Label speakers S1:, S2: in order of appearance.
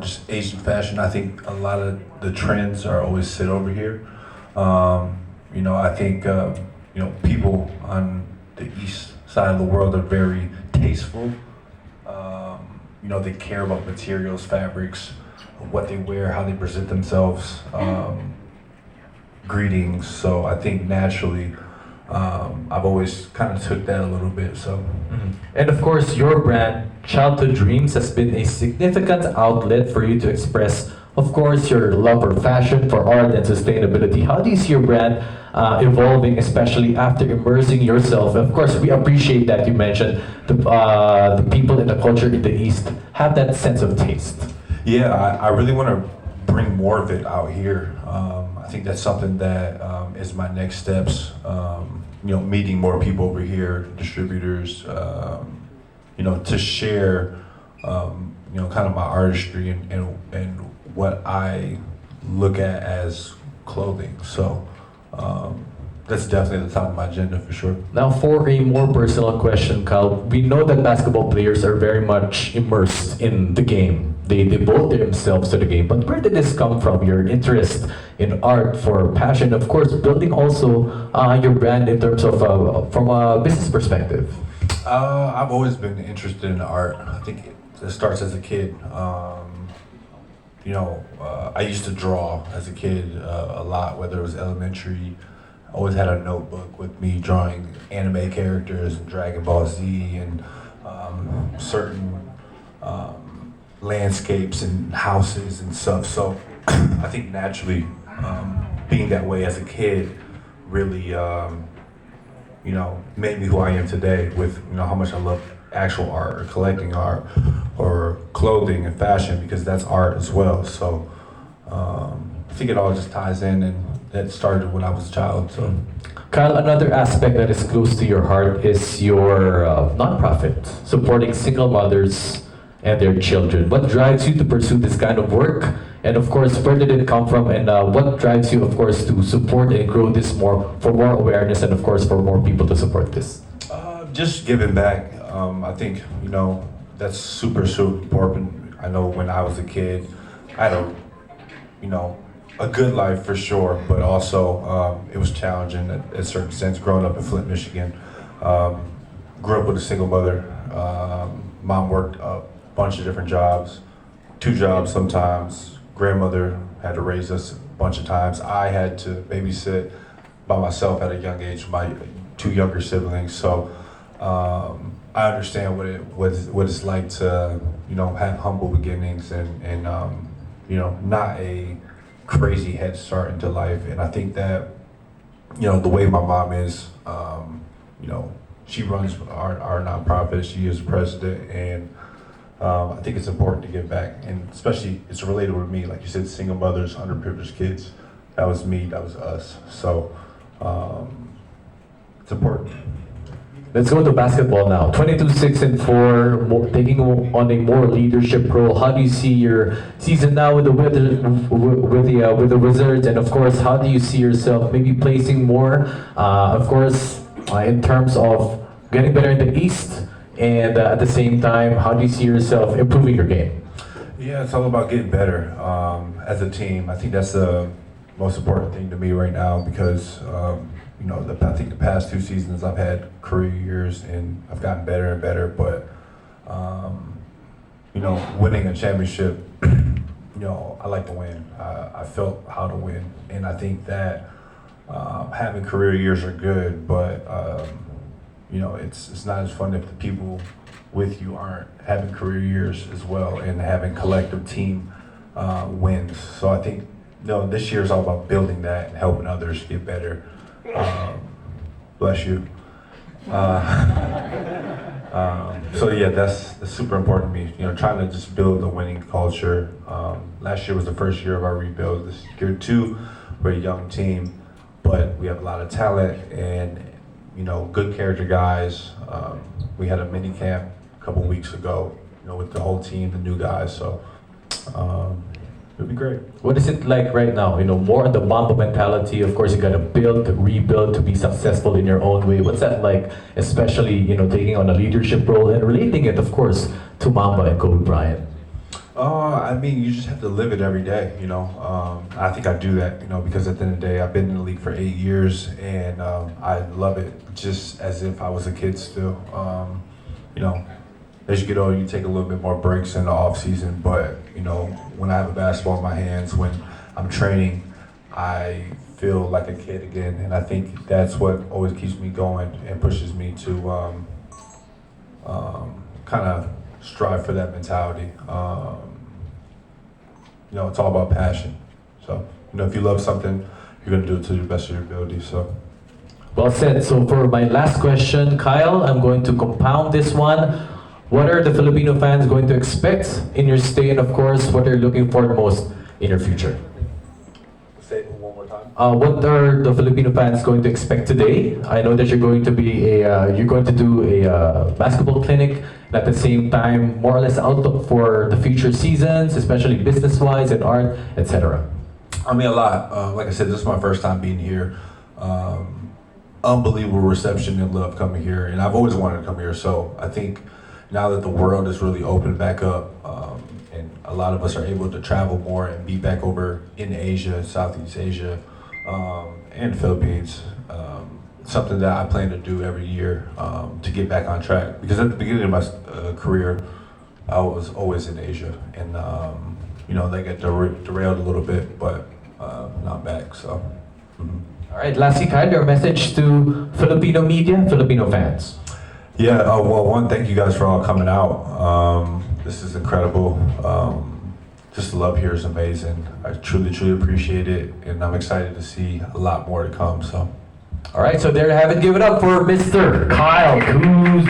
S1: just Asian fashion. I think a lot of the trends are always sit over here. I think people on the east side of the world are very tasteful. They care about materials, fabrics, what they wear, how they present themselves, greetings. So I think naturally, I've always kind of took that a little bit. So.
S2: And of course, your brand, Childhood Dreams, has been a significant outlet for you to express, of course, your love for fashion, for art, and sustainability. How do you see your brand evolving, especially after immersing yourself? Of course, we appreciate that you mentioned the people in the culture in the East have that sense of taste.
S1: Yeah, I really want to bring more of it out here. I think that's something that is my next steps. Meeting more people over here, distributors, to share, kind of my artistry and what I look at as clothing. So that's definitely at the top of my agenda for sure.
S2: Now, for a more personal question, Kyle, we know that basketball players are very much immersed in the game. They devote themselves to the game. But where did this come from? Your interest in art, for passion, of course, building also your brand in terms of from a business perspective.
S1: I've always been interested in art. I think it starts as a kid. I used to draw as a kid a lot, whether it was elementary. I always had a notebook with me drawing anime characters and Dragon Ball Z and certain landscapes and houses and stuff. So I think naturally, being that way as a kid really, made me who I am today with, how much I love actual art or collecting art or clothing and fashion, because that's art as well. So I think it all just ties in, and that started when I was a child. So.
S2: Kyle, another aspect that is close to your heart is your nonprofit, supporting single mothers and their children. What drives you to pursue this kind of work? And of course, where did it come from? And what drives you, of course, to support and grow this more, for more awareness and of course for more people to support this?
S1: Just giving back. I think, that's super, super important. I know when I was a kid, I had a good life for sure, but also it was challenging at a certain sense growing up in Flint, Michigan. Grew up with a single mother. Mom worked a bunch of different jobs, 2 jobs sometimes. Grandmother had to raise us a bunch of times. I had to babysit by myself at a young age with my 2 younger siblings. So I understand what it's like to have humble beginnings and not a crazy head start into life. And I think that the way my mom is, she runs our nonprofit. She is president, and I think it's important to give back, and especially it's related with me, like you said, single mothers, underprivileged kids. That was me, that was us. So it's important.
S2: Let's go to basketball now. 22-6-4, taking on a more leadership role. How do you see your season now with the Wizards, and of course, how do you see yourself maybe placing more, of course, in terms of getting better in the East, and at the same time, how do you see yourself improving your game?
S1: Yeah, it's all about getting better as a team. I think that's the most important thing to me right now, because I think the past 2 seasons I've had career years and I've gotten better and better, but winning a championship, I like to win. I felt how to win, and I think that having career years are good, but it's not as fun if the people with you aren't having career years as well and having collective team wins. So I think this year is all about building that and helping others get better. Bless you. So yeah, that's super important to me. Trying to just build a winning culture. Last year was the first year of our rebuild. This year too, we're a young team, but we have a lot of talent and good character guys. We had a mini camp a couple weeks ago, with the whole team, the new guys. So it'll be great.
S2: What is it like right now? More on the Mamba mentality. Of course, you got to build, rebuild to be successful in your own way. What's that like, especially taking on a leadership role and relating it, of course, to Mamba and Kobe Bryant?
S1: I mean, you just have to live it every day, you know. I think I do that, you know, because at the end of the day, I've been in the league for 8 years, and I love it just as if I was a kid still. You know, as you get older, you take a little bit more breaks in the off season, but you know, when I have a basketball in my hands, when I'm training, I feel like a kid again, and I think that's what always keeps me going and pushes me to kind of strive for that mentality. You know, it's all about passion. So, you know, if you love something, you're gonna do it to the best of your ability. So.
S2: Well said. So for my last question, Kyle, I'm going to compound this one. What are the Filipino fans going to expect in your stay, and of course, what are you looking for the most in your future?
S1: Say it one more time.
S2: What are the Filipino fans going to expect today? I know that you're going to do a basketball clinic, and at the same time, more or less outlook for the future seasons, especially business-wise and art, etc.
S1: I mean, a lot. Like I said, this is my first time being here. Unbelievable reception and love coming here, and I've always wanted to come here. So I think now that the world is really opened back up, and a lot of us are able to travel more and be back over in Asia, Southeast Asia, and Philippines, something that I plan to do every year to get back on track. Because at the beginning of my career, I was always in Asia, and you know, they got derailed a little bit, but not back. So.
S2: All right, lastly, Kyle, your message to Filipino media, Filipino fans.
S1: Yeah, well, one, thank you guys for all coming out. This is incredible. Just the love here is amazing. I truly, truly appreciate it, and I'm excited to see a lot more to come. So.
S2: All right, so there you have it. Give it up for Mr. Kyle Kuzma.